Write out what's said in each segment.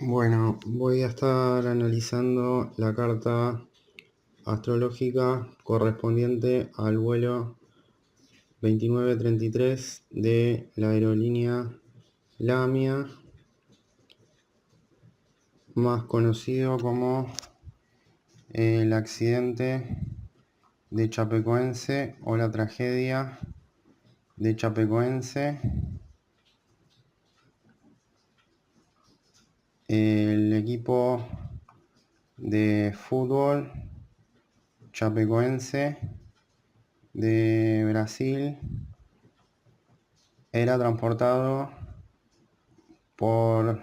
Bueno, voy a estar analizando la carta astrológica correspondiente al vuelo 2933 de la aerolínea Lamia, más conocido como el accidente de Chapecoense o la tragedia de Chapecoense. El equipo de fútbol Chapecoense de Brasil era transportado por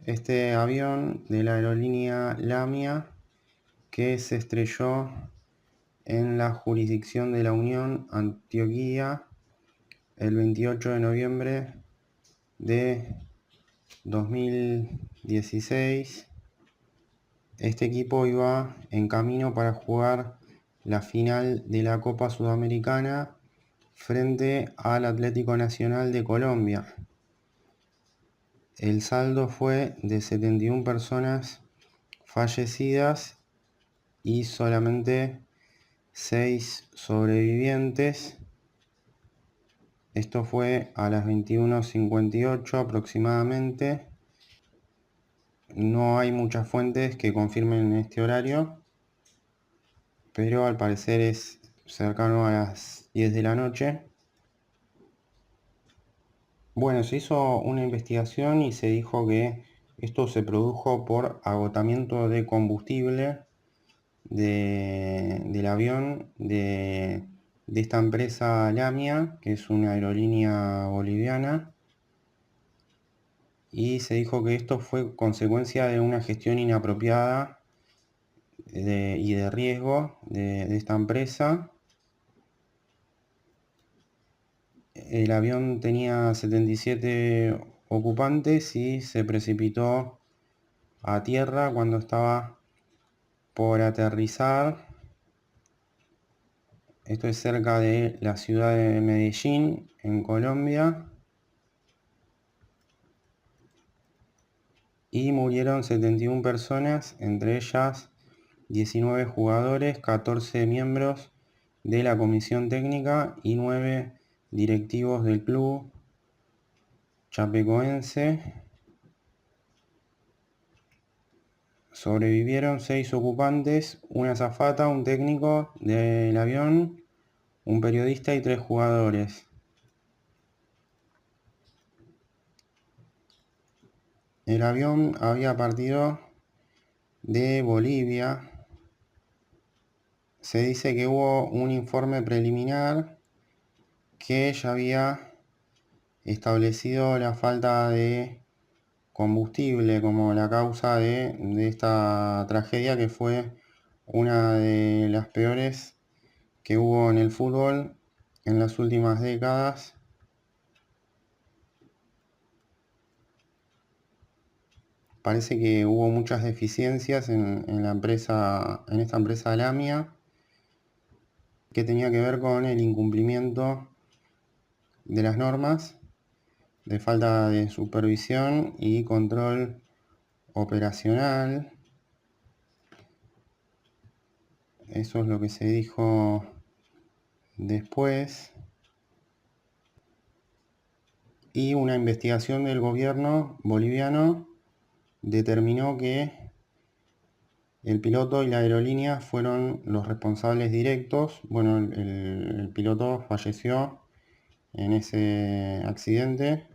este avión de la aerolínea Lamia que se estrelló en la jurisdicción de la Unión Antioquia el 28 de noviembre de 2016. Este equipo iba en camino para jugar la final de la Copa Sudamericana frente al Atlético Nacional de Colombia. El saldo fue de 71 personas fallecidas y solamente 6 sobrevivientes. Esto fue a las 21:58 aproximadamente. No hay muchas fuentes que confirmen este horario, pero al parecer es cercano a las 10 de la noche. Bueno, se hizo una investigación y se dijo que esto se produjo por agotamiento de combustible del avión de esta empresa Lamia, que es una aerolínea boliviana, y se dijo que esto fue consecuencia de una gestión inapropiada y de riesgo de esta empresa. El avión tenía 77 ocupantes y se precipitó a tierra cuando estaba por aterrizar. Esto es cerca de la ciudad de Medellín, en Colombia. Y murieron 71 personas, entre ellas 19 jugadores, 14 miembros de la comisión técnica y 9 directivos del club chapecoense. Sobrevivieron 6 ocupantes, una azafata, un técnico del avión, un periodista y 3 jugadores. El avión había partido de Bolivia. Se dice que hubo un informe preliminar que ya había establecido la falta de combustible como la causa de esta tragedia, que fue una de las peores que hubo en el fútbol en las últimas décadas. Parece que hubo muchas deficiencias en esta empresa Lamia, que tenía que ver con el incumplimiento de las normas, de falta de supervisión y control operacional. Eso es lo que se dijo después. Y una investigación del gobierno boliviano determinó que el piloto y la aerolínea fueron los responsables directos. Bueno, el piloto falleció en ese accidente.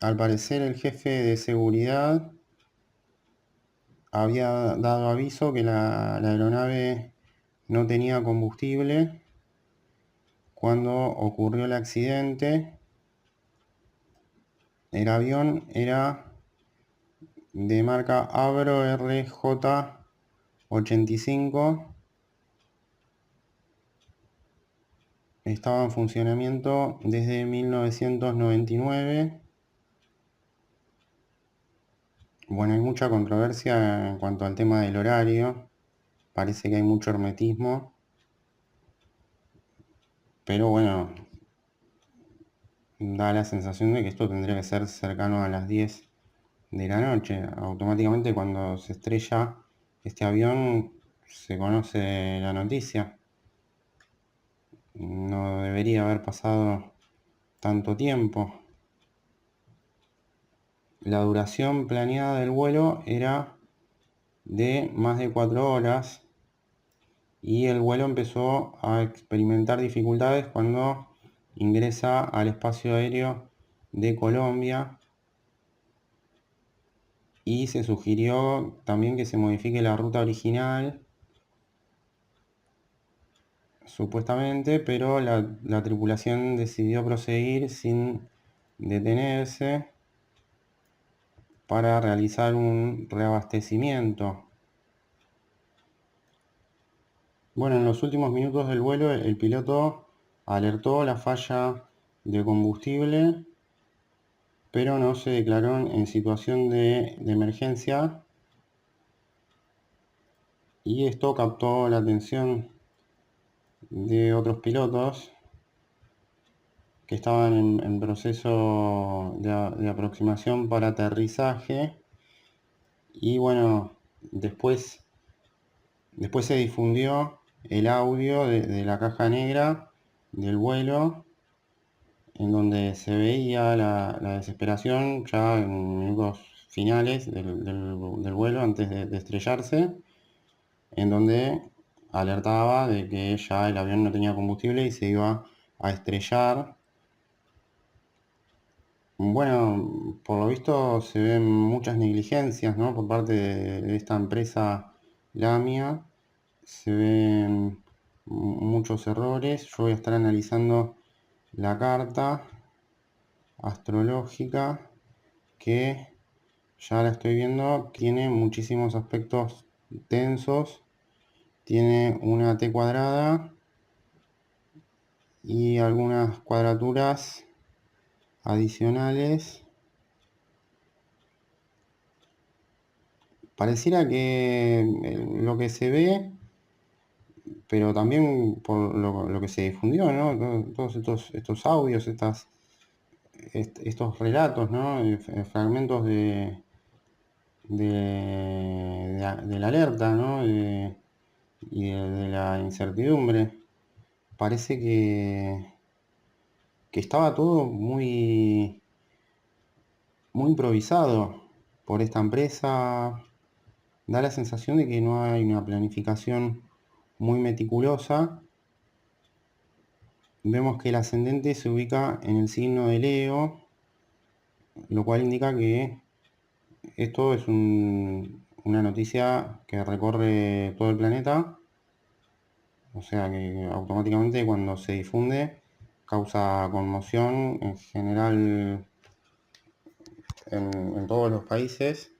Al parecer, el jefe de seguridad había dado aviso que la aeronave no tenía combustible cuando ocurrió el accidente. El avión era de marca Avro RJ85. Estaba en funcionamiento desde 1999. Bueno, hay mucha controversia en cuanto al tema del horario. Parece que hay mucho hermetismo. Pero bueno, da la sensación de que esto tendría que ser cercano a las 10 de la noche. Automáticamente cuando se estrella este avión se conoce la noticia. No debería haber pasado tanto tiempo. La duración planeada del vuelo era de más de 4 horas y el vuelo empezó a experimentar dificultades cuando ingresa al espacio aéreo de Colombia y se sugirió también que se modifique la ruta original, supuestamente, pero la tripulación decidió proseguir sin detenerse para realizar un reabastecimiento. Bueno, en los últimos minutos del vuelo el piloto alertó la falla de combustible, pero no se declaró en situación de emergencia, y esto captó la atención de otros pilotos que estaban en proceso de aproximación para aterrizaje. Y bueno, después se difundió el audio de la caja negra del vuelo, en donde se veía la desesperación ya en minutos finales del vuelo antes de estrellarse, en donde alertaba de que ya el avión no tenía combustible y se iba a estrellar. Bueno, por lo visto se ven muchas negligencias, ¿no?, por parte de esta empresa Lamia. Se ven muchos errores. Yo voy a estar analizando la carta astrológica, que ya la estoy viendo, tiene muchísimos aspectos tensos. Tiene una T cuadrada y algunas cuadraturas adicionales. Pareciera que lo que se ve, pero también por lo que se difundió, ¿no?, todos estos audios, estos relatos, ¿no?, fragmentos de la alerta, ¿no?, y de la incertidumbre. Parece que estaba todo muy improvisado por esta empresa. Da la sensación de que no hay una planificación muy meticulosa. Vemos que el ascendente se ubica en el signo de Leo, lo cual indica que esto es una noticia que recorre todo el planeta. O sea que automáticamente cuando se difunde causa conmoción en general en todos los países.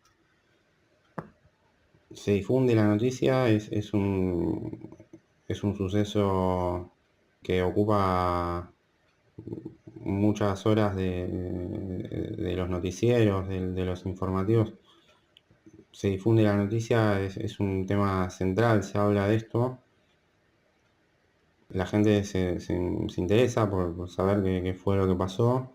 Se difunde la noticia, es un suceso que ocupa muchas horas de los noticieros, de los informativos. Se difunde la noticia, es un tema central, se habla de esto. La gente se interesa por saber qué fue lo que pasó.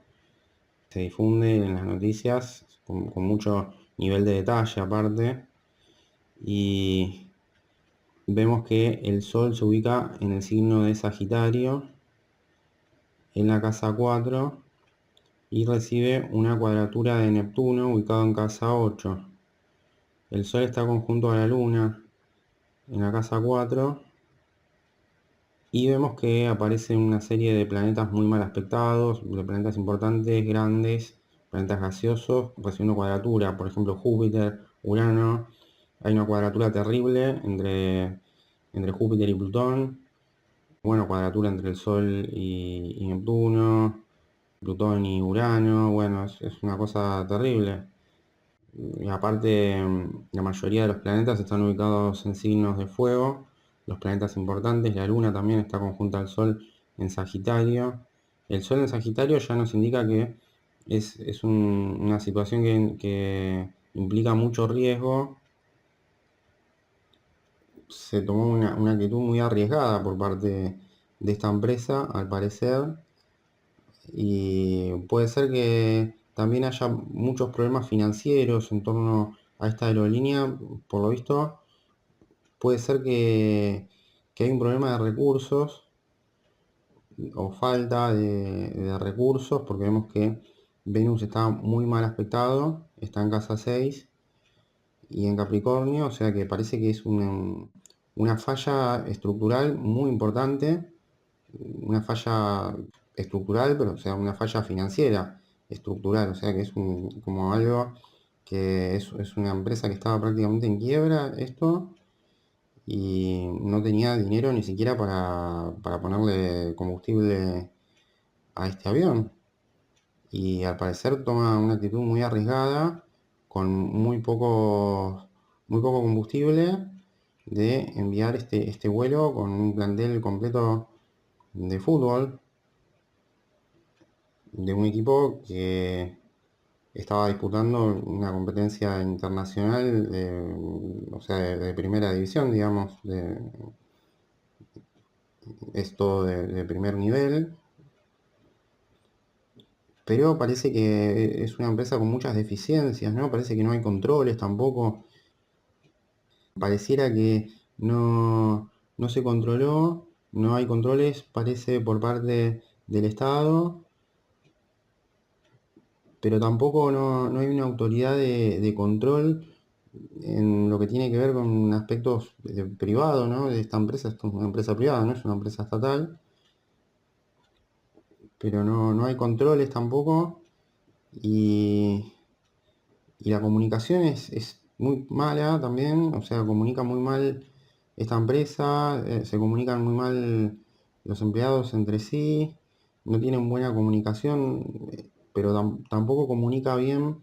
Se difunde en las noticias con mucho nivel de detalle aparte. Y vemos que el Sol se ubica en el signo de Sagitario, en la casa 4, y recibe una cuadratura de Neptuno ubicado en casa 8. El Sol está conjunto a la Luna en la casa 4, y vemos que aparecen una serie de planetas muy mal aspectados, de planetas importantes, grandes, planetas gaseosos, recibiendo cuadratura. Por ejemplo, Júpiter, Urano. Hay una cuadratura terrible entre Júpiter y Plutón. Bueno, cuadratura entre el Sol y Neptuno, Plutón y Urano. Bueno, es una cosa terrible. Y aparte, la mayoría de los planetas están ubicados en signos de fuego. Los planetas importantes, la Luna también está conjunta al Sol en Sagitario. El Sol en Sagitario ya nos indica que es una situación que implica mucho riesgo. Se tomó una actitud muy arriesgada por parte de esta empresa, al parecer. Y puede ser que también haya muchos problemas financieros en torno a esta aerolínea. Por lo visto, puede ser que hay un problema de recursos o falta de recursos, porque vemos que Venus está muy mal aspectado, está en casa 6 y en Capricornio, o sea que parece que es una falla estructural muy importante, una falla estructural, pero o sea, una falla financiera estructural, o sea que es como algo que es una empresa que estaba prácticamente en quiebra, esto, y no tenía dinero ni siquiera para ponerle combustible a este avión. Y al parecer toma una actitud muy arriesgada, con muy poco combustible, de enviar este vuelo con un plantel completo de fútbol, de un equipo que estaba disputando una competencia internacional, o sea, de primera división, digamos, esto de primer nivel, pero parece que es una empresa con muchas deficiencias, ¿no? Parece que no hay controles tampoco. Pareciera que no se controló, no hay controles, parece por parte del Estado, pero tampoco no hay una autoridad de control en lo que tiene que ver con aspectos privados, ¿no? De esta empresa, esto es una empresa privada, no es una empresa estatal, pero no hay controles tampoco y, y la comunicación es muy mala también, o sea, comunica muy mal esta empresa, se comunican muy mal los empleados entre sí, no tienen buena comunicación, pero tampoco comunica bien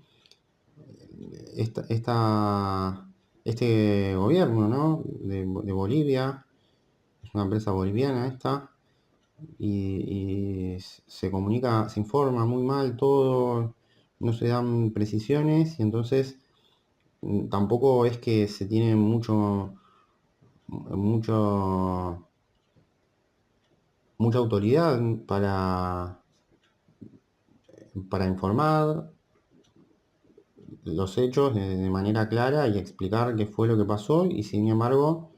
esta, esta- este gobierno, ¿no? De Bolivia, es una empresa boliviana esta, y se comunica, se informa muy mal todo, no se dan precisiones, y entonces tampoco es que se tiene mucho, mucha autoridad para informar los hechos de manera clara y explicar qué fue lo que pasó, y sin embargo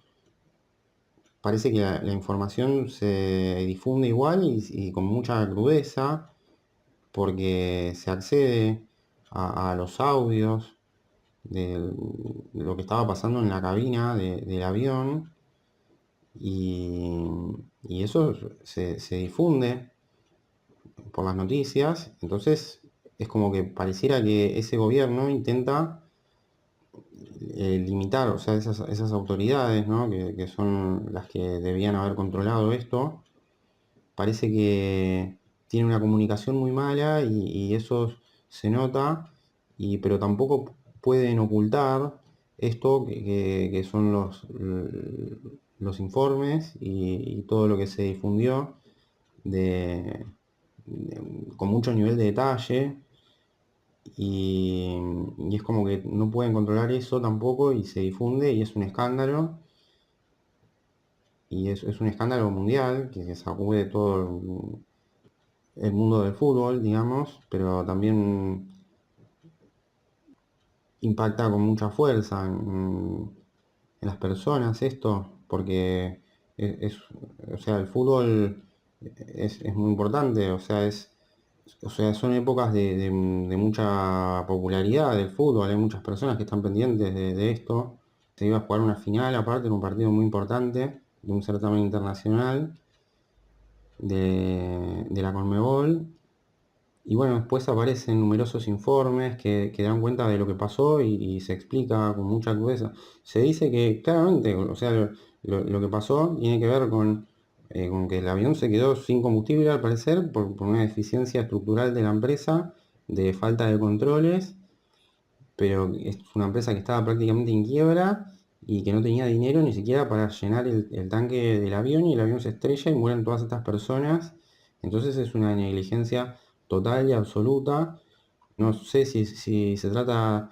parece que la información se difunde igual y con mucha crudeza, porque se accede a los audios de lo que estaba pasando en la cabina del avión, y, y eso se difunde por las noticias. Entonces es como que pareciera que ese gobierno intenta limitar, o sea, esas autoridades, ¿no? Que son las que debían haber controlado esto, parece que tiene una comunicación muy mala, y eso se nota, pero tampoco pueden ocultar esto que son los informes y todo lo que se difundió de, con mucho nivel de detalle, y, y es como que no pueden controlar eso tampoco y se difunde y es un escándalo, y es un escándalo mundial que sacude todo el mundo del fútbol, digamos, pero también impacta con mucha fuerza en las personas esto, porque o sea, el fútbol es muy importante, o sea, son épocas de mucha popularidad del fútbol, hay muchas personas que están pendientes de esto. Se iba a jugar una final aparte en un partido muy importante de un certamen internacional de la Conmebol. Y bueno, después aparecen numerosos informes que dan cuenta de lo que pasó y se explica con mucha crudeza. Se dice que claramente, o sea, lo que pasó tiene que ver con que el avión se quedó sin combustible al parecer por una deficiencia estructural de la empresa, de falta de controles, pero es una empresa que estaba prácticamente en quiebra y que no tenía dinero ni siquiera para llenar el tanque del avión, y el avión se estrella y mueren todas estas personas. Entonces es una negligencia total y absoluta. No sé si se trata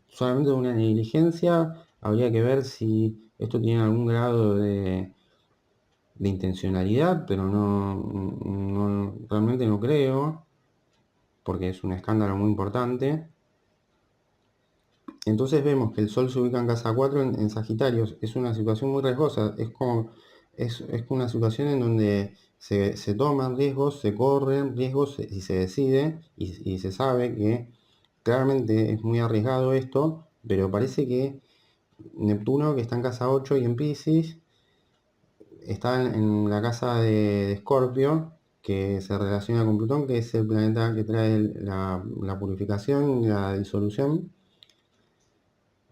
solamente de una negligencia, habría que ver si esto tiene algún grado de intencionalidad, pero realmente no creo, porque es un escándalo muy importante. Entonces vemos que el Sol se ubica en casa 4 en Sagitario. Es una situación muy riesgosa. Es una situación en donde se toman riesgos, se corren riesgos y se decide y se sabe que claramente es muy arriesgado esto, pero parece que Neptuno, que está en casa 8 y en Piscis, está en la casa de Escorpio, que se relaciona con Plutón, que es el planeta que trae la purificación y la disolución.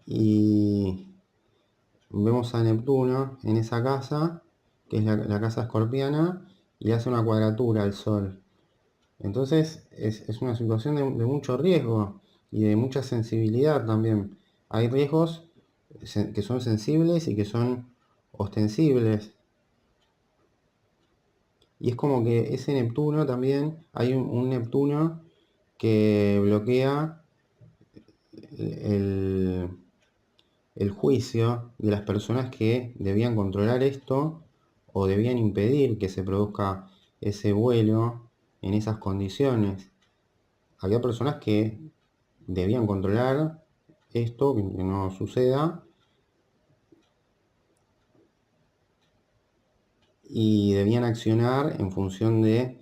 Y vemos a Neptuno en esa casa, que es la casa escorpiana, y hace una cuadratura al Sol. Entonces es una situación de mucho riesgo y de mucha sensibilidad también. Hay riesgos que son sensibles y que son ostensibles. Y es como que ese Neptuno también, hay un Neptuno que bloquea el, el juicio de las personas que debían controlar esto o debían impedir que se produzca ese vuelo en esas condiciones. Había personas que debían controlar esto, que no suceda, y debían accionar en función de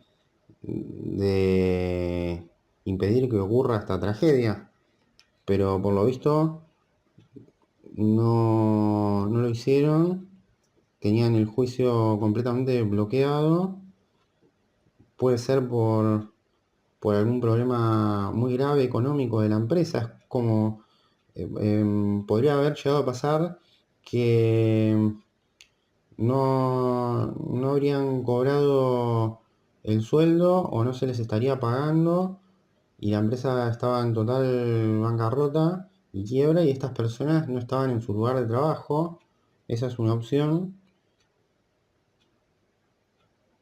impedir que ocurra esta tragedia. Pero por lo visto no lo hicieron, tenían el juicio completamente bloqueado. Puede ser por algún problema muy grave económico de la empresa. Es como podría haber llegado a pasar que no habrían cobrado el sueldo o no se les estaría pagando y la empresa estaba en total bancarrota y quiebra y estas personas no estaban en su lugar de trabajo. Esa es una opción.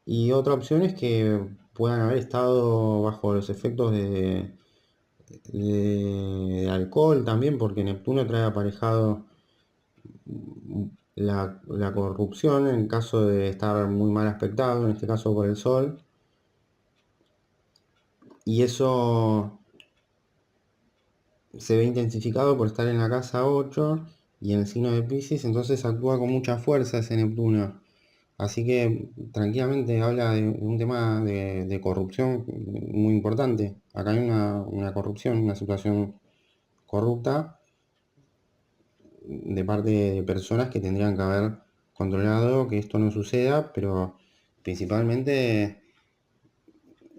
Y otra opción es que puedan haber estado bajo los efectos de alcohol también, porque Neptuno trae aparejado la corrupción en caso de estar muy mal aspectado, en este caso por el Sol. Y eso se ve intensificado por estar en la casa 8 y en el signo de Piscis, entonces actúa con mucha fuerza ese Neptuno. Así que tranquilamente habla de un tema de corrupción muy importante. Acá hay una corrupción, una situación corrupta de parte de personas que tendrían que haber controlado que esto no suceda, pero principalmente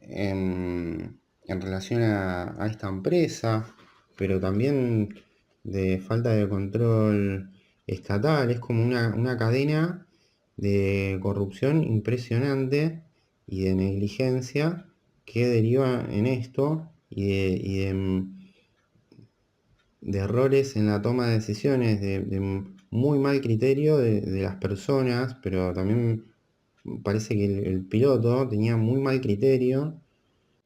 en relación a esta empresa, pero también de falta de control estatal. Es como una cadena de corrupción impresionante y de negligencia que deriva en esto y de errores en la toma de decisiones, de muy mal criterio de las personas, pero también parece que el piloto tenía muy mal criterio,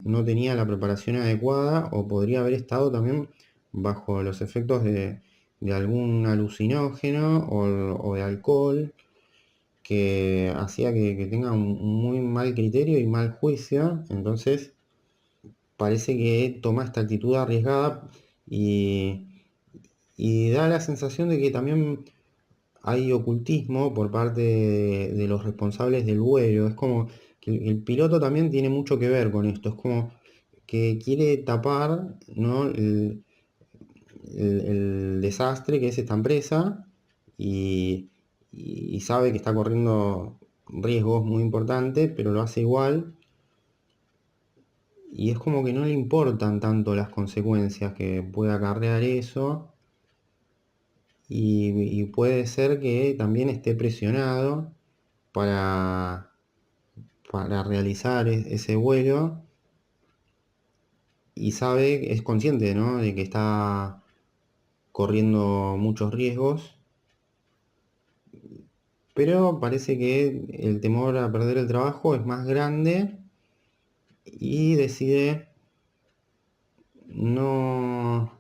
no tenía la preparación adecuada o podría haber estado también bajo los efectos de algún alucinógeno o de alcohol que hacía que tenga un muy mal criterio y mal juicio. Entonces parece que toma esta actitud arriesgada y, y da la sensación de que también hay ocultismo por parte de los responsables del vuelo. Es como que el piloto también tiene mucho que ver con esto. Es como que quiere tapar, ¿no? el desastre que es esta empresa y, y sabe que está corriendo riesgos muy importantes, pero lo hace igual. Y es como que no le importan tanto las consecuencias que pueda acarrear eso. Y puede ser que también esté presionado para, para realizar ese vuelo y sabe, es consciente, ¿no? De que está corriendo muchos riesgos, pero parece que el temor a perder el trabajo es más grande y decide no,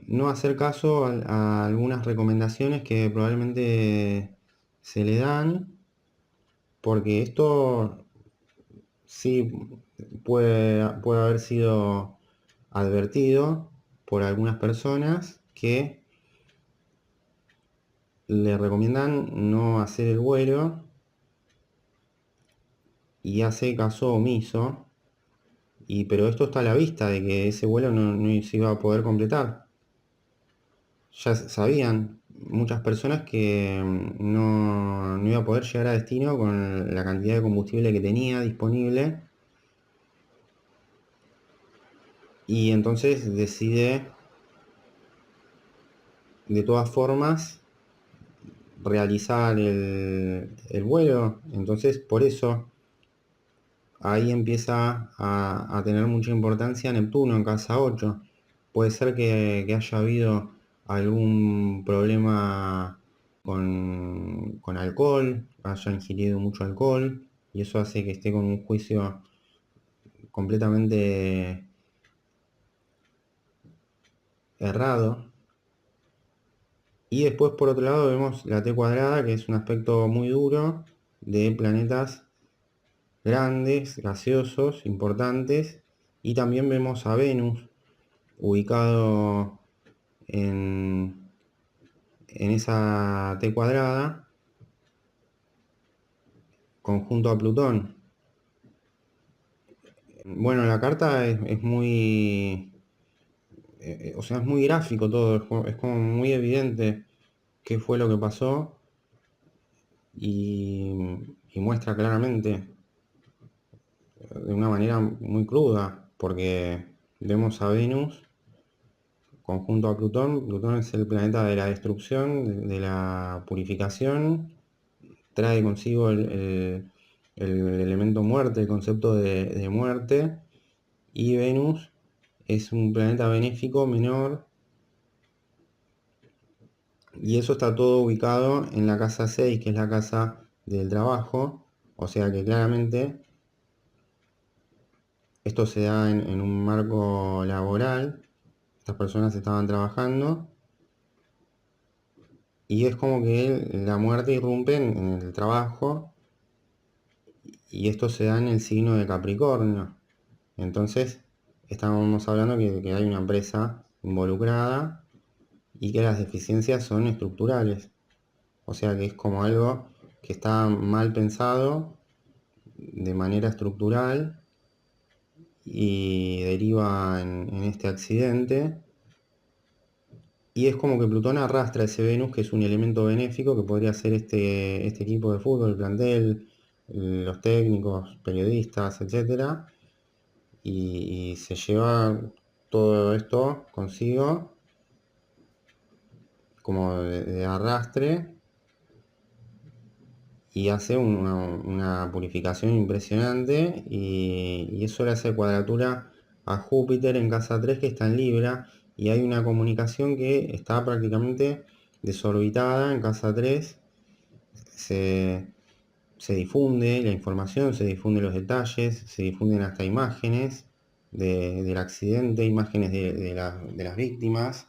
no hacer caso a algunas recomendaciones que probablemente se le dan porque esto sí puede haber sido advertido por algunas personas que le recomiendan no hacer el vuelo y hace caso omiso, pero esto está a la vista de que ese vuelo no se iba a poder completar. Ya sabían muchas personas que no iba a poder llegar a destino con la cantidad de combustible que tenía disponible, y entonces decide de todas formas realizar el vuelo. Entonces por eso ahí empieza a tener mucha importancia Neptuno en casa 8. Puede ser que haya habido algún problema con alcohol, haya ingerido mucho alcohol, y eso hace que esté con un juicio completamente errado. Y después, por otro lado, vemos la T cuadrada, que es un aspecto muy duro de planetas grandes, gaseosos, importantes. Y también vemos a Venus ubicado en esa T cuadrada, conjunto a Plutón. Bueno, la carta es muy, o sea, es muy gráfico todo, es como muy evidente qué fue lo que pasó, y muestra claramente de una manera muy cruda, porque vemos a Venus conjunto a Plutón. Plutón es el planeta de la destrucción, de la purificación, trae consigo el elemento muerte, el concepto de muerte, y Venus es un planeta benéfico menor, y eso está todo ubicado en la casa 6, que es la casa del trabajo, o sea que claramente esto se da en un marco laboral. Estas personas estaban trabajando y es como que la muerte irrumpe en el trabajo, y esto se da en el signo de Capricornio. Entonces estamos hablando que hay una empresa involucrada y que las deficiencias son estructurales. O sea que es como algo que está mal pensado de manera estructural y deriva en este accidente. Y es como que Plutón arrastra ese Venus, que es un elemento benéfico, que podría ser este equipo de fútbol, el plantel, los técnicos, periodistas, etcétera, y se lleva todo esto consigo como de arrastre, y hace una purificación impresionante, y eso le hace cuadratura a Júpiter en casa 3, que está en Libra, y hay una comunicación que está prácticamente desorbitada en casa 3. Se difunde la información, se difunden los detalles, se difunden hasta imágenes del accidente, imágenes de las víctimas,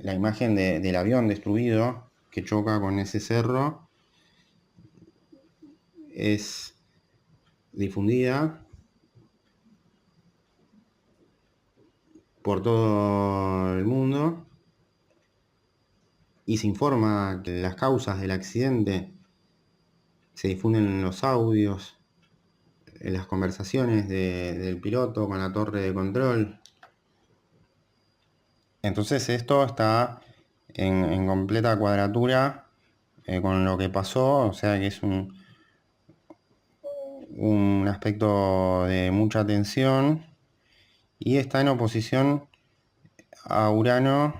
la imagen del avión destruido que choca con ese cerro es difundida por todo el mundo, y se informa que las causas del accidente, se difunden en los audios, en las conversaciones del piloto con la torre de control. Entonces esto está en completa cuadratura con lo que pasó, o sea que es un aspecto de mucha tensión, y está en oposición a Urano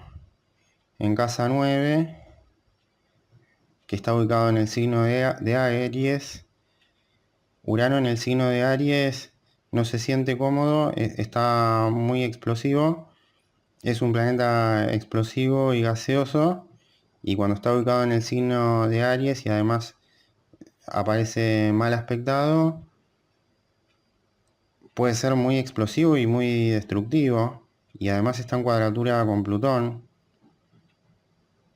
en casa 9, que está ubicado en el signo de Aries. Urano en el signo de Aries no se siente cómodo, está muy explosivo, es un planeta explosivo y gaseoso, y cuando está ubicado en el signo de Aries y además aparece mal aspectado, puede ser muy explosivo y muy destructivo, y además está en cuadratura con Plutón.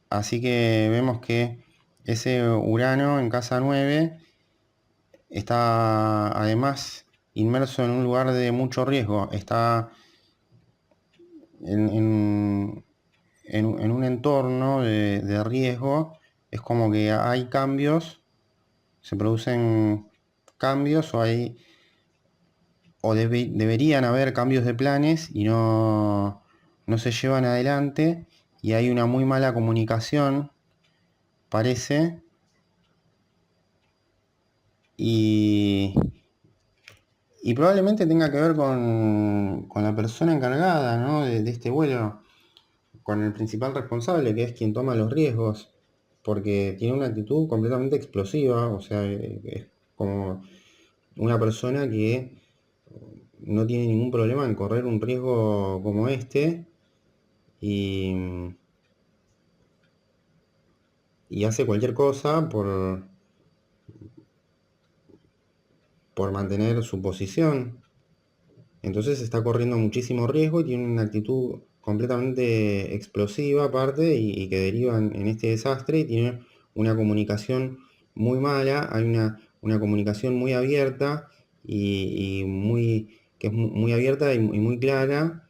Así que vemos que ese Urano en casa 9 está además inmerso en un lugar de mucho riesgo, está en un entorno de riesgo, es como que hay cambios, se producen cambios deberían haber cambios de planes y no se llevan adelante y hay una muy mala comunicación, parece, y, y probablemente tenga que ver con la persona encargada, ¿no? de este vuelo, con el principal responsable, que es quien toma los riesgos, porque tiene una actitud completamente explosiva, o sea, es como una persona que no tiene ningún problema en correr un riesgo como este y, y hace cualquier cosa por mantener su posición. Entonces está corriendo muchísimo riesgo y tiene una actitud completamente explosiva aparte y que deriva en este desastre y tiene una comunicación muy mala, hay una comunicación muy abierta que es muy abierta y muy clara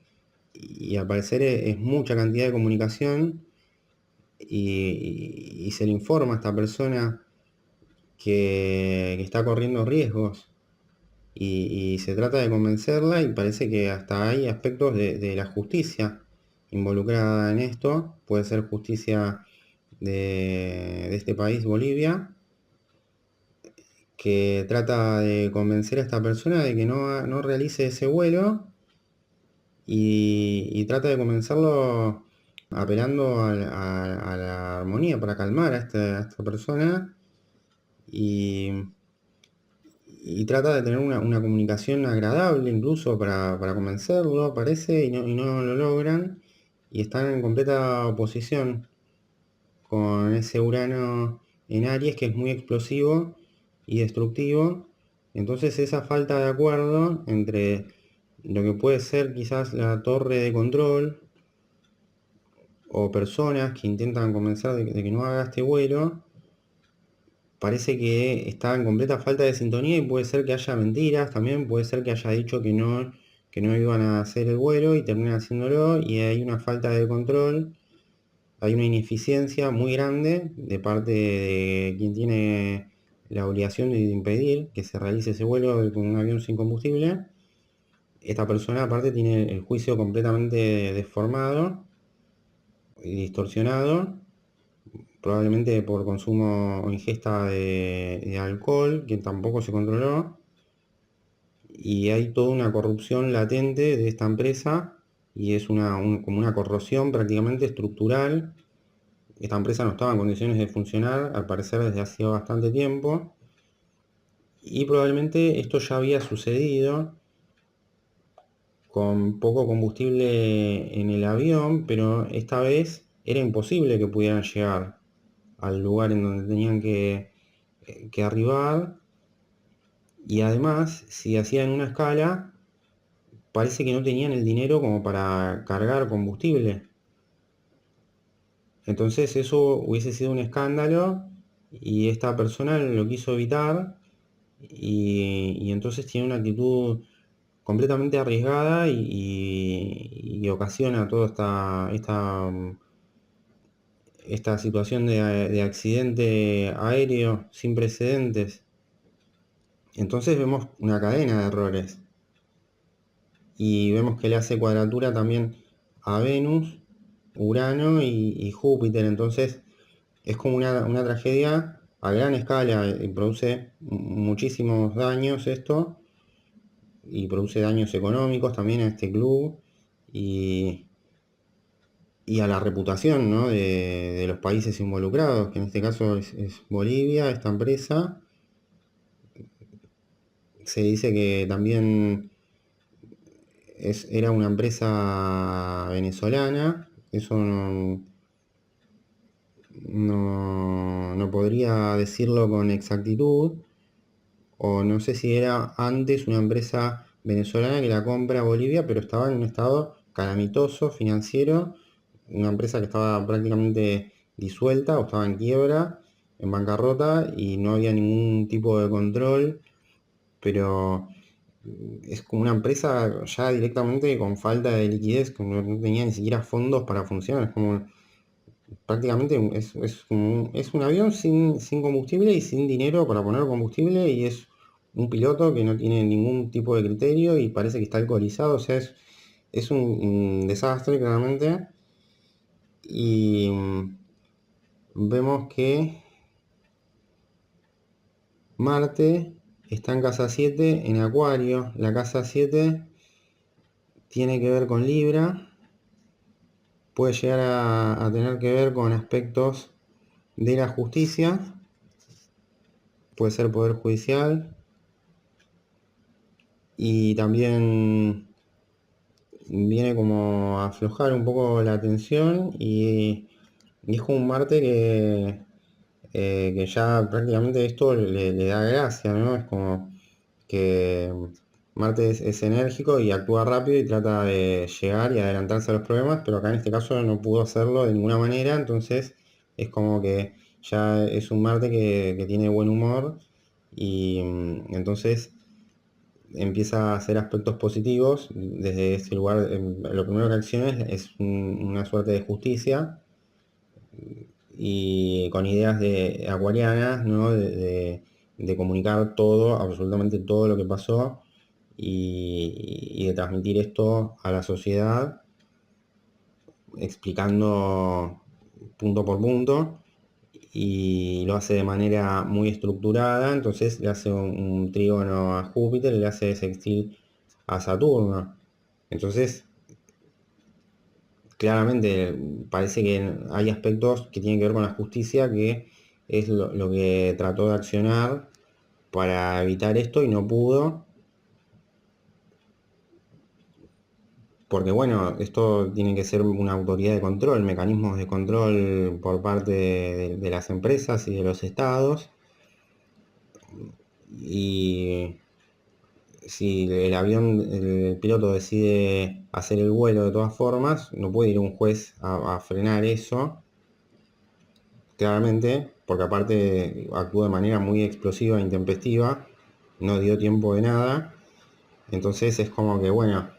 y al parecer es mucha cantidad de comunicación y se le informa a esta persona que está corriendo riesgos y se trata de convencerla y parece que hasta hay aspectos de la justicia involucrada en esto, puede ser justicia de este país, Bolivia, que trata de convencer a esta persona de que no realice ese vuelo y trata de convencerlo apelando a la armonía para calmar a esta persona y, y trata de tener una comunicación agradable incluso para convencerlo, parece, y no lo logran, y están en completa oposición con ese Urano en Aries que es muy explosivo y destructivo. Entonces esa falta de acuerdo entre lo que puede ser quizás la torre de control o personas que intentan convencer de que no haga este vuelo, parece que está en completa falta de sintonía y puede ser que haya mentiras también, puede ser que haya dicho que no iban a hacer el vuelo y terminan haciéndolo y hay una falta de control, hay una ineficiencia muy grande de parte de quien tiene la obligación de impedir que se realice ese vuelo con un avión sin combustible. Esta persona aparte tiene el juicio completamente deformado y distorsionado probablemente por consumo o ingesta de alcohol, que tampoco se controló, y hay toda una corrupción latente de esta empresa, y es como una corrosión prácticamente estructural. Esta empresa no estaba en condiciones de funcionar, al parecer desde hace bastante tiempo, y probablemente esto ya había sucedido con poco combustible en el avión, pero esta vez era imposible que pudieran llegar al lugar en donde tenían que arribar y además si hacían una escala parece que no tenían el dinero como para cargar combustible, entonces eso hubiese sido un escándalo y esta persona lo quiso evitar y entonces tiene una actitud completamente arriesgada y ocasiona toda esta situación de accidente aéreo sin precedentes. Entonces vemos una cadena de errores y vemos que le hace cuadratura también a Venus, Urano y Júpiter. Entonces es como una tragedia a gran escala y produce muchísimos daños esto y produce daños económicos también a este club y, y a la reputación, ¿no? de los países involucrados, que en este caso es Bolivia, esta empresa. Se dice que también era una empresa venezolana, eso no podría decirlo con exactitud, o no sé si era antes una empresa venezolana que la compra a Bolivia, pero estaba en un estado calamitoso financiero, una empresa que estaba prácticamente disuelta o estaba en quiebra, en bancarrota, y no había ningún tipo de control pero es como una empresa ya directamente con falta de liquidez, que no tenía ni siquiera fondos para funcionar. Es como prácticamente es un avión sin combustible y sin dinero para poner combustible, y es un piloto que no tiene ningún tipo de criterio y parece que está alcoholizado. O sea, es un desastre claramente. Y vemos que Marte está en casa 7 en Acuario. La casa 7 tiene que ver con Libra, puede llegar a tener que ver con aspectos de la justicia, puede ser poder judicial, y también viene como a aflojar un poco la tensión, y es como un Marte que ya prácticamente esto le da gracia, ¿no? Es como que Marte es enérgico y actúa rápido y trata de llegar y adelantarse a los problemas, pero acá en este caso no pudo hacerlo de ninguna manera. Entonces es como que ya es un Marte que tiene buen humor, y entonces empieza a hacer aspectos positivos desde ese lugar. Lo primero que acciona es una suerte de justicia, y con ideas de acuarianas, ¿no? De comunicar todo, absolutamente todo lo que pasó, y de transmitir esto a la sociedad, explicando punto por punto, y lo hace de manera muy estructurada. Entonces le hace un trígono a Júpiter y le hace sextil a Saturno. Entonces, claramente parece que hay aspectos que tienen que ver con la justicia, que es lo que trató de accionar para evitar esto y no pudo, porque bueno, esto tiene que ser una autoridad de control, mecanismos de control por parte de las empresas y de los estados. Y si el avión, el piloto decide hacer el vuelo de todas formas, no puede ir un juez a frenar eso, claramente, porque aparte actuó de manera muy explosiva e intempestiva, no dio tiempo de nada. Entonces es como que, bueno,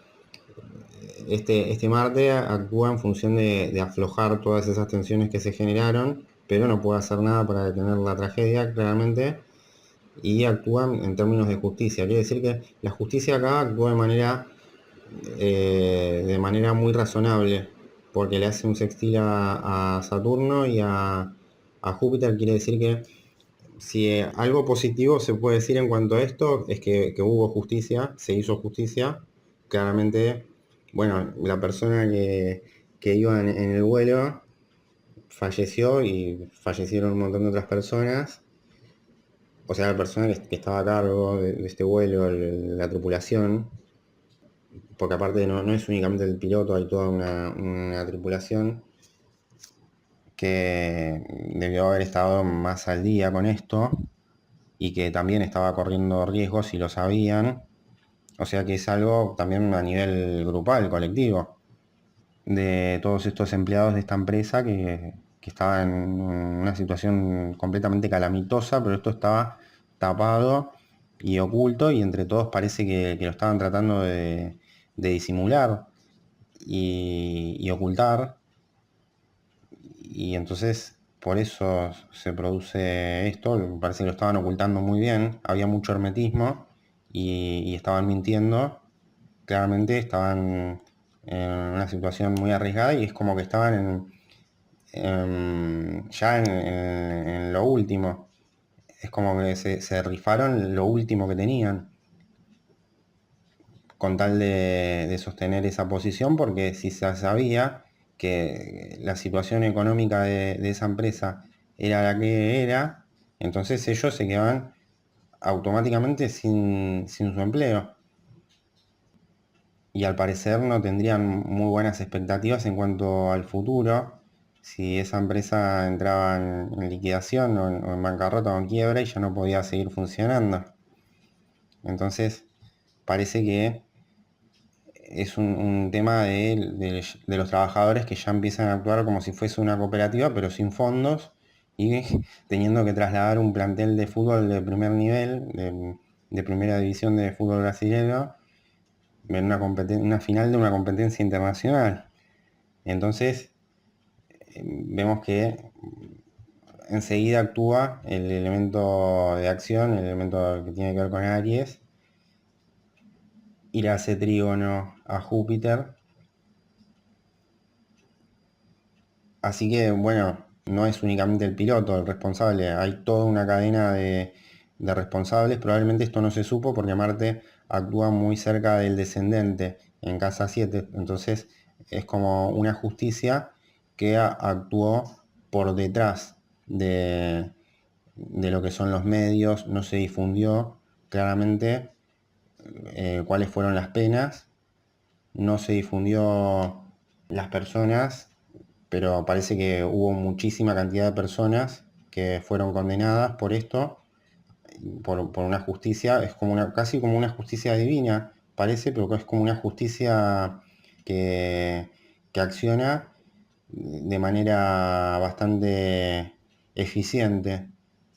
este Marte actúa en función de aflojar todas esas tensiones que se generaron, pero no puede hacer nada para detener la tragedia, claramente, y actúa en términos de justicia. Quiere decir que la justicia acá actúa de manera muy razonable, porque le hace un sextil a Saturno y a Júpiter. Quiere decir que si algo positivo se puede decir en cuanto a esto es que hubo justicia, se hizo justicia. Claramente, bueno, la persona que iba en el vuelo falleció y fallecieron un montón de otras personas. O sea, la persona que estaba a cargo de este vuelo, la tripulación, porque aparte no es únicamente el piloto, hay toda una tripulación que debió haber estado más al día con esto, y que también estaba corriendo riesgos y lo sabían. O sea que es algo también a nivel grupal, colectivo, de todos estos empleados de esta empresa que estaba en una situación completamente calamitosa, pero esto estaba tapado y oculto, y entre todos parece que lo estaban tratando de disimular y ocultar. Y entonces por eso se produce esto. Me parece que lo estaban ocultando muy bien, había mucho hermetismo, y estaban mintiendo. Claramente estaban en una situación muy arriesgada, y es como que estaban ya en lo último. Es como que se rifaron lo último que tenían con tal de sostener esa posición, porque si se sabía que la situación económica de esa empresa era la que era, entonces ellos se quedaban automáticamente sin su empleo. Y al parecer no tendrían muy buenas expectativas en cuanto al futuro, si esa empresa entraba en liquidación o en bancarrota o en quiebra y ya no podía seguir funcionando. Entonces parece que es un tema de los trabajadores que ya empiezan a actuar como si fuese una cooperativa, pero sin fondos, y teniendo que trasladar un plantel de fútbol de primer nivel, de primera división de fútbol brasileño en una final de una competencia internacional. Entonces, vemos que enseguida actúa el elemento de acción, el elemento que tiene que ver con Aries, y le hace trígono a Júpiter. Así que, bueno, no es únicamente el piloto el responsable, hay toda una cadena de responsables. Probablemente esto no se supo porque Marte actúa muy cerca del descendente, en casa 7. Entonces es como una justicia que actuó por detrás de lo que son los medios, no se difundió claramente cuáles fueron las penas, no se difundió las personas, pero parece que hubo muchísima cantidad de personas que fueron condenadas por esto, por una justicia. Es como casi como una justicia divina, parece, pero es como una justicia que, que acciona de manera bastante eficiente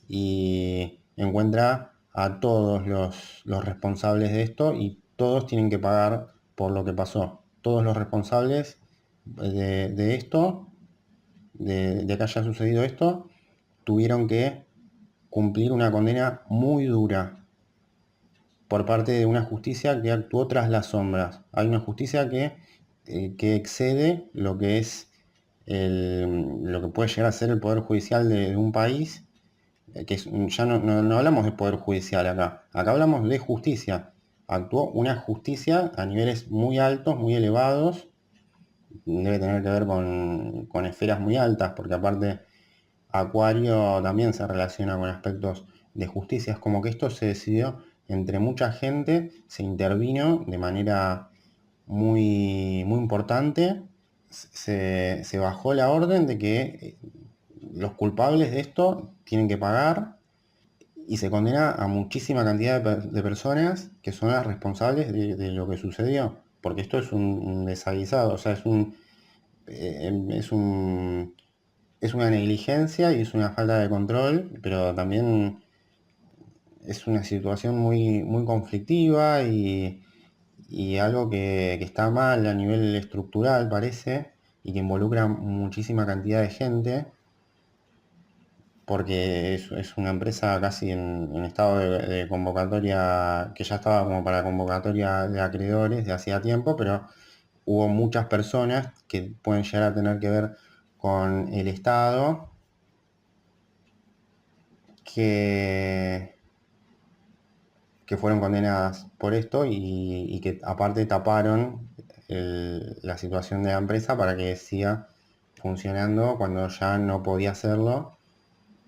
y encuentra a todos los responsables de esto, y todos tienen que pagar por lo que pasó. Todos los responsables de esto, de que haya sucedido esto, tuvieron que cumplir una condena muy dura por parte de una justicia que actuó tras las sombras. Hay una justicia que excede lo que es lo que puede llegar a ser el poder judicial de un país, ya no hablamos de poder judicial acá hablamos de justicia. Actuó una justicia a niveles muy altos, muy elevados, debe tener que ver con esferas muy altas, porque aparte Acuario también se relaciona con aspectos de justicia. Es como que esto se decidió entre mucha gente, se intervino de manera muy importante, se bajó la orden de que los culpables de esto tienen que pagar, y se condena a muchísima cantidad de personas que son las responsables de lo que sucedió, porque esto es un desaguisado, o sea, es un, es una negligencia y es una falta de control, pero también es una situación muy conflictiva y algo que está mal a nivel estructural, parece, y que involucra muchísima cantidad de gente, porque es una empresa casi en estado de convocatoria, que ya estaba como para convocatoria de acreedores de hacía tiempo, pero hubo muchas personas que pueden llegar a tener que ver con el Estado que, que fueron condenadas por esto y que aparte taparon la situación de la empresa para que siga funcionando cuando ya no podía hacerlo,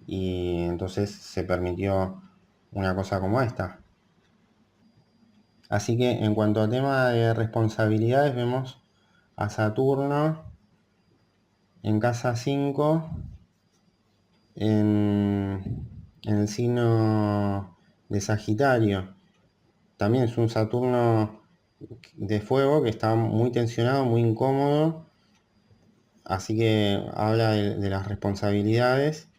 y entonces se permitió una cosa como esta. Así que en cuanto a tema de responsabilidades, vemos a Saturno en casa 5 en el signo de Sagitario. También es un Saturno de fuego que está muy tensionado, muy incómodo, así que habla de las responsabilidades,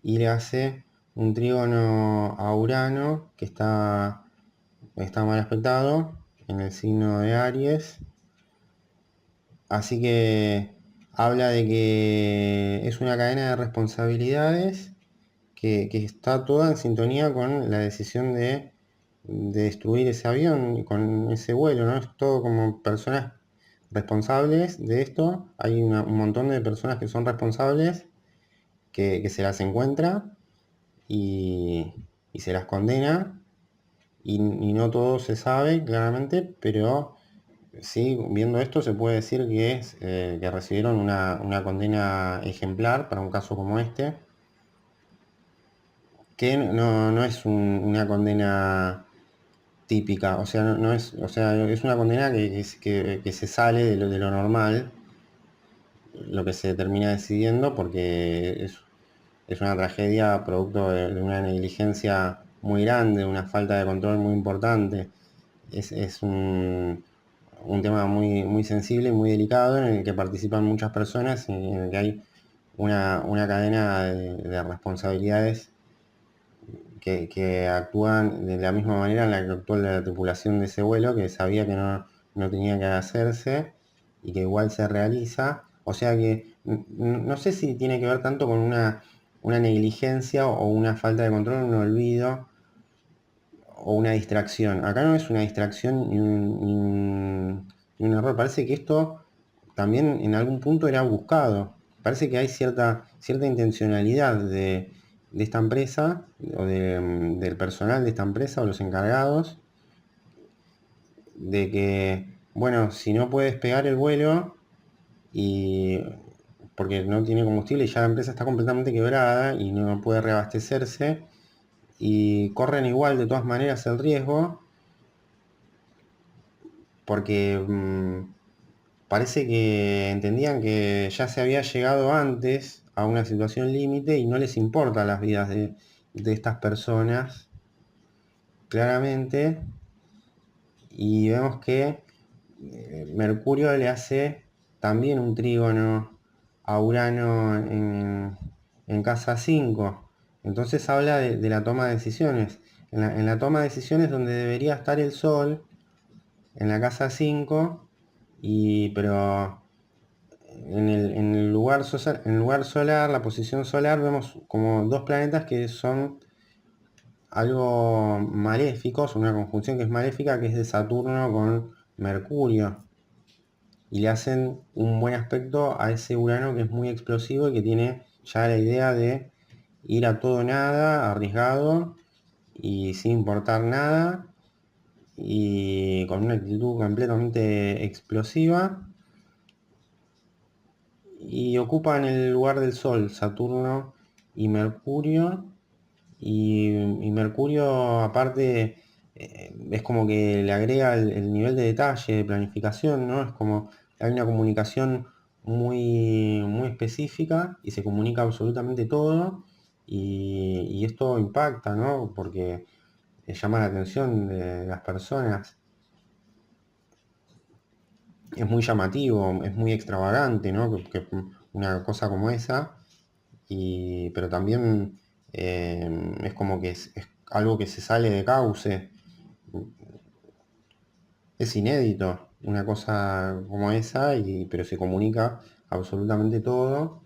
y le hace un trígono a Urano que está mal aspectado en el signo de Aries, así que habla de que es una cadena de responsabilidades que está toda en sintonía con la decisión de destruir ese avión, con ese vuelo, ¿no? Es todo como personas responsables de esto. Hay un montón de personas que son responsables, que se las encuentra y, y se las condena, y no todo se sabe claramente, pero sí, viendo esto se puede decir que recibieron una condena ejemplar para un caso como este, que no es una condena típica, o sea, no es, o sea, es una condena que se sale de lo normal, lo que se termina decidiendo, porque es una tragedia producto de una negligencia muy grande, una falta de control muy importante. Es un tema muy sensible y muy delicado, en el que participan muchas personas y en el que hay una cadena de responsabilidades que actúan de la misma manera en la que actuó la tripulación de ese vuelo, que sabía que no tenía que hacerse y que igual se realiza. O sea que no sé si tiene que ver tanto con una negligencia o una falta de control, un olvido o una distracción. Acá no es una distracción ni un error. Parece que esto también en algún punto era buscado. Parece que hay cierta intencionalidad de esta empresa o del personal de esta empresa o los encargados de que, bueno, si no puedes pegar el vuelo y porque no tiene combustible y ya la empresa está completamente quebrada y no puede reabastecerse y corren igual de todas maneras el riesgo porque parece que entendían que ya se había llegado antes a una situación límite y no les importa las vidas de estas personas, claramente, y vemos que Mercurio le hace también un trígono a Urano en casa 5. Entonces habla de la toma de decisiones. En la toma de decisiones donde debería estar el Sol, en la casa 5, pero en el lugar solar, la posición solar, vemos como dos planetas que son algo maléficos, una conjunción que es maléfica, que es de Saturno con Mercurio. Y le hacen un buen aspecto a ese Urano que es muy explosivo y que tiene ya la idea de ir a todo nada, arriesgado y sin importar nada y con una actitud completamente explosiva y ocupan el lugar del Sol, Saturno y Mercurio. Y Mercurio, aparte, es como que le agrega el nivel de detalle, de planificación, ¿no? Es como hay una comunicación muy, muy específica y se comunica absolutamente todo. Y esto impacta, ¿no? Porque llama la atención de las personas. Es muy llamativo, es muy extravagante, ¿no? Que una cosa como esa. Pero también es como que es algo que se sale de cauce, es inédito, una cosa como esa, pero se comunica absolutamente todo,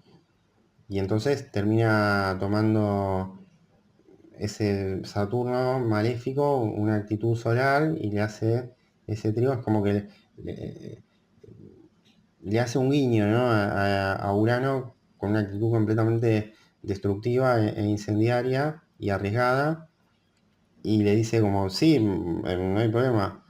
y entonces termina tomando ese Saturno maléfico una actitud solar y le hace ese trío, es como que le, le hace un guiño, ¿no? a Urano con una actitud completamente destructiva e incendiaria y arriesgada, y le dice como, sí, no hay problema.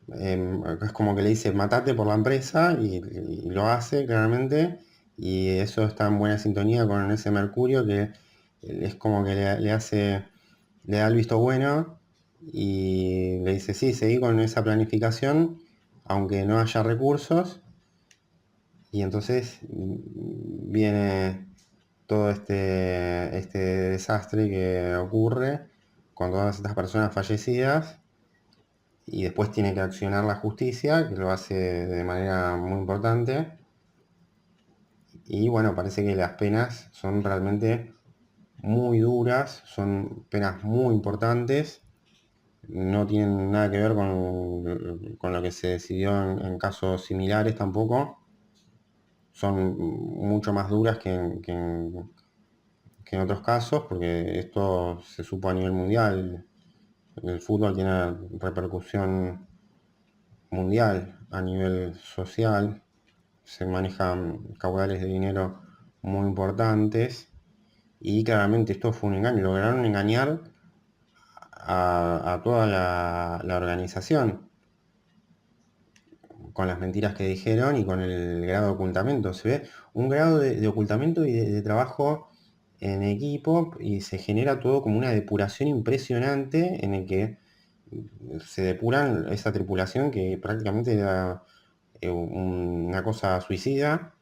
Es como que le dice, matate por la empresa, y lo hace claramente, y eso está en buena sintonía con ese Mercurio que es como que le da el visto bueno, y le dice, sí, seguí con esa planificación, aunque no haya recursos, y entonces viene todo este desastre que ocurre con todas estas personas fallecidas y después tiene que accionar la justicia, que lo hace de manera muy importante. Y bueno, parece que las penas son realmente muy duras, son penas muy importantes, no tienen nada que ver con lo que se decidió en casos similares tampoco, son mucho más duras que en otros casos, porque esto se supo a nivel mundial. El fútbol tiene repercusión mundial a nivel social, se manejan caudales de dinero muy importantes y claramente esto fue un engaño, lograron engañar a toda la organización con las mentiras que dijeron y con el grado de ocultamiento. Se ve un grado de ocultamiento y de trabajo en equipo y se genera todo como una depuración impresionante en el que se depuran esa tripulación que prácticamente era una cosa suicida,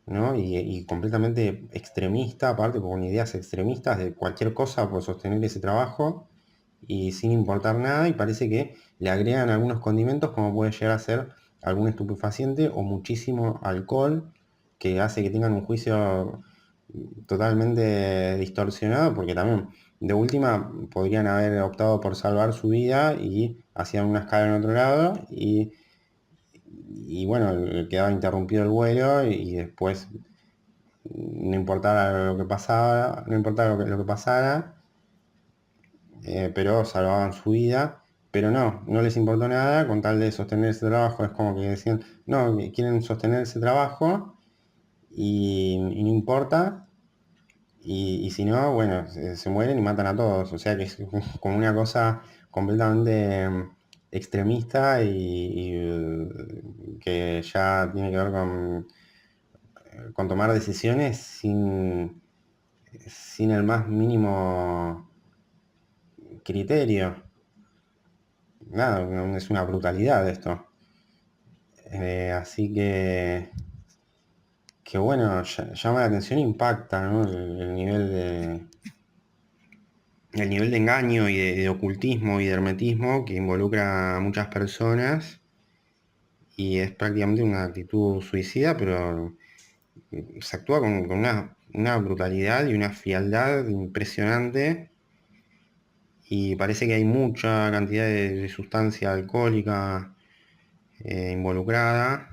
¿no? Y completamente extremista, aparte con ideas extremistas de cualquier cosa por sostener ese trabajo y sin importar nada, y parece que le agregan algunos condimentos como puede llegar a ser algún estupefaciente o muchísimo alcohol que hace que tengan un juicio totalmente distorsionado, porque también de última podrían haber optado por salvar su vida y hacían una escala en otro lado y bueno, quedaba interrumpido el vuelo y después no importara lo que pasaba, no importaba lo que pasara, pero salvaban su vida. Pero no les importó nada con tal de sostener ese trabajo. Es como que decían, no, que quieren sostener ese trabajo y no importa. Y si no, bueno, se mueren y matan a todos. O sea que es como una cosa completamente extremista y que ya tiene que ver con tomar decisiones sin el más mínimo criterio. Nada, es una brutalidad esto. Así que bueno, llama la atención, impacta, ¿no? El nivel de engaño y de ocultismo y de hermetismo que involucra a muchas personas y es prácticamente una actitud suicida, pero se actúa con una brutalidad y una frialdad impresionante y parece que hay mucha cantidad de sustancia alcohólica involucrada.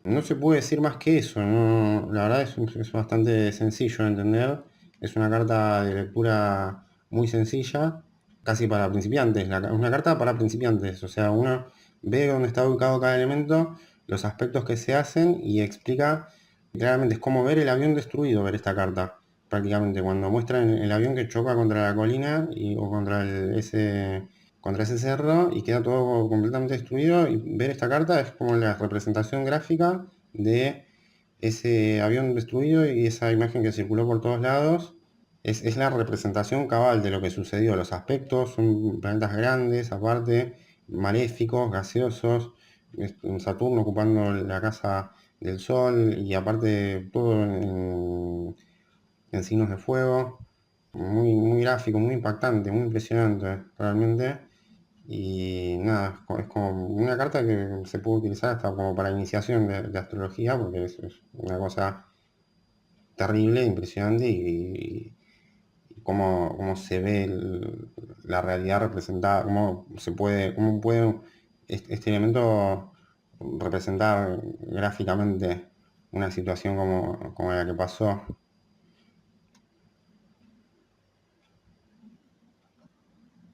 No se puede decir más que eso, la verdad es bastante sencillo de entender. Es una carta de lectura muy sencilla, casi para principiantes. Una carta para principiantes, o sea, uno ve dónde está ubicado cada elemento, los aspectos que se hacen y explica claramente. Es como ver el avión destruido, ver esta carta. Prácticamente cuando muestran el avión que choca contra la colina o contra ese cerro y queda todo completamente destruido. Y ver esta carta es como la representación gráfica de ese avión destruido y esa imagen que circuló por todos lados. Es la representación cabal de lo que sucedió. Los aspectos son planetas grandes, aparte, maléficos, gaseosos, un Saturno ocupando la casa del Sol y aparte todo en signos de fuego. Muy, muy gráfico, muy impactante, muy impresionante realmente. Y nada, es como una carta que se puede utilizar hasta como para iniciación de astrología, porque es una cosa terrible, impresionante y cómo se ve la realidad representada, cómo puede este elemento representar gráficamente una situación como la que pasó.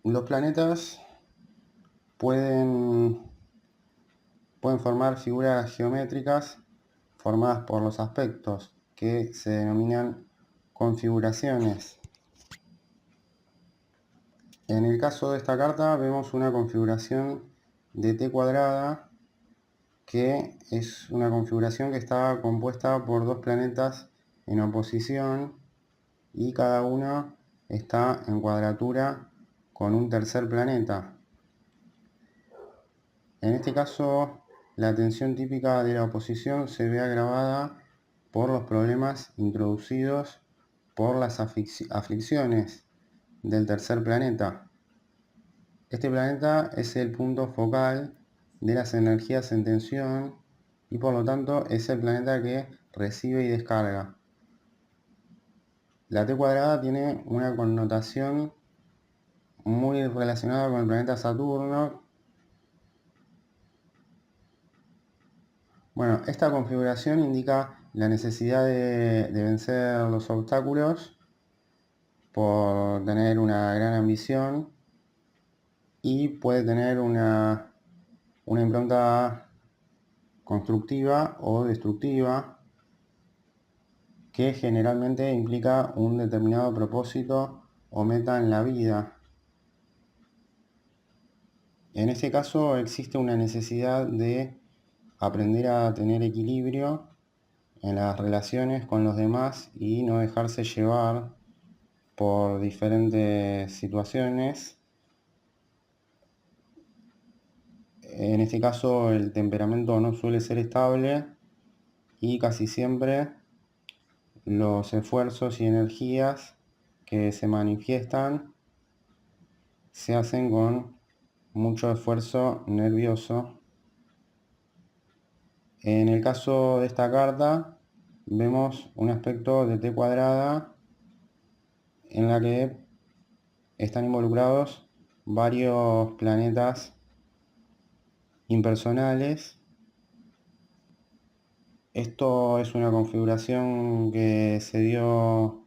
Los planetas pueden pueden formar figuras geométricas formadas por los aspectos que se denominan configuraciones. En el caso de esta carta vemos una configuración de T cuadrada que es una configuración que está compuesta por dos planetas en oposición y cada uno está en cuadratura con un tercer planeta. En este caso, la tensión típica de la oposición se ve agravada por los problemas introducidos por las aflicciones del tercer planeta. Este planeta es el punto focal de las energías en tensión y por lo tanto es el planeta que recibe y descarga. La T cuadrada tiene una connotación muy relacionada con el planeta Saturno. Bueno, esta configuración indica la necesidad de vencer los obstáculos por tener una gran ambición y puede tener una impronta constructiva o destructiva que generalmente implica un determinado propósito o meta en la vida. En este caso existe una necesidad de aprender a tener equilibrio en las relaciones con los demás y no dejarse llevar por diferentes situaciones. En este caso el temperamento no suele ser estable y casi siempre los esfuerzos y energías que se manifiestan se hacen con mucho esfuerzo nervioso. En el caso de esta carta vemos un aspecto de T cuadrada en la que están involucrados varios planetas impersonales. Esto es una configuración que se dio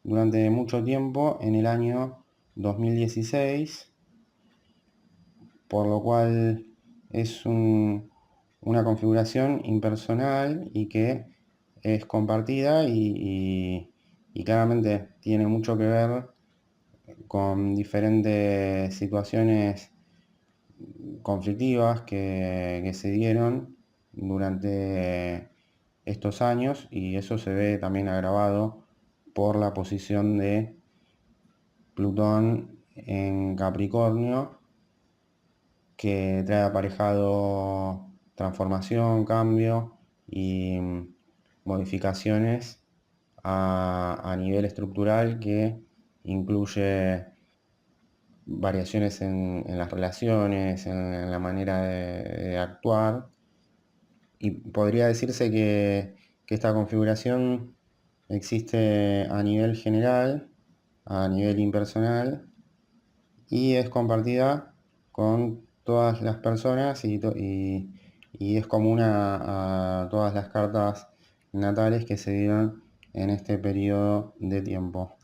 durante mucho tiempo en el año 2016, por lo cual es una configuración impersonal y que es compartida y claramente tiene mucho que ver con diferentes situaciones conflictivas que se dieron durante estos años, y eso se ve también agravado por la posición de Plutón en Capricornio, que trae aparejado transformación, cambio y modificaciones a nivel estructural, que incluye variaciones en las relaciones, en la manera de actuar. Y podría decirse que esta configuración existe a nivel general, a nivel impersonal, y es compartida con todas las personas y es común a todas las cartas natales que se dieron en este periodo de tiempo.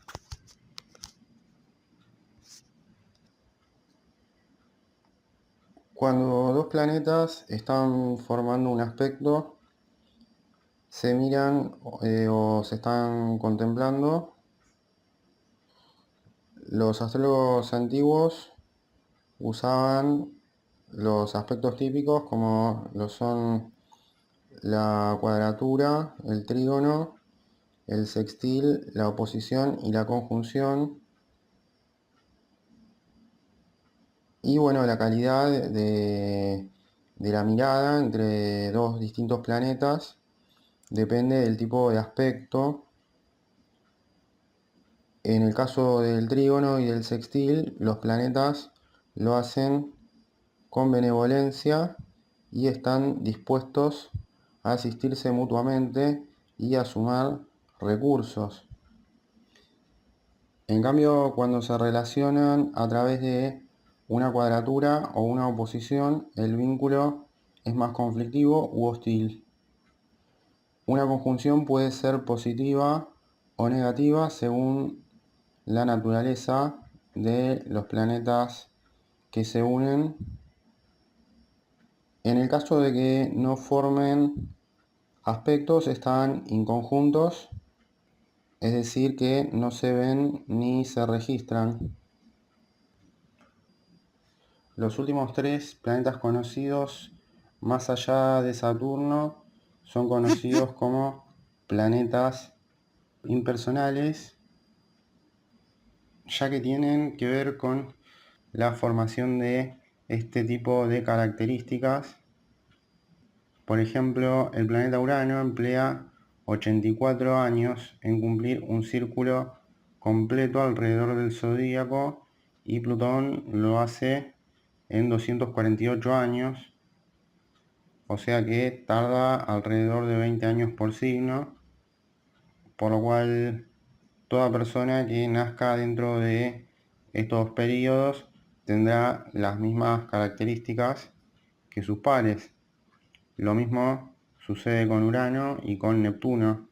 Cuando dos planetas están formando un aspecto, se miran o se están contemplando, los astrólogos antiguos usaban los aspectos típicos como lo son la cuadratura, el trígono, el sextil, la oposición y la conjunción. Y bueno, la calidad de la mirada entre dos distintos planetas depende del tipo de aspecto. En el caso del trígono y del sextil, los planetas lo hacen con benevolencia y están dispuestos a asistirse mutuamente y a sumar recursos. En cambio, cuando se relacionan a través de una cuadratura o una oposición, el vínculo es más conflictivo u hostil. Una conjunción puede ser positiva o negativa según la naturaleza de los planetas que se unen. En el caso de que no formen aspectos, están inconjuntos, es decir, que no se ven ni se registran. Los últimos tres planetas conocidos, más allá de Saturno, son conocidos como planetas impersonales, ya que tienen que ver con la formación de este tipo de características. Por ejemplo, el planeta Urano emplea 84 años en cumplir un círculo completo alrededor del zodíaco, y Plutón lo hace en 248 años, o sea que tarda alrededor de 20 años por signo, por lo cual toda persona que nazca dentro de estos periodos tendrá las mismas características que sus pares. Lo mismo sucede con Urano y con Neptuno.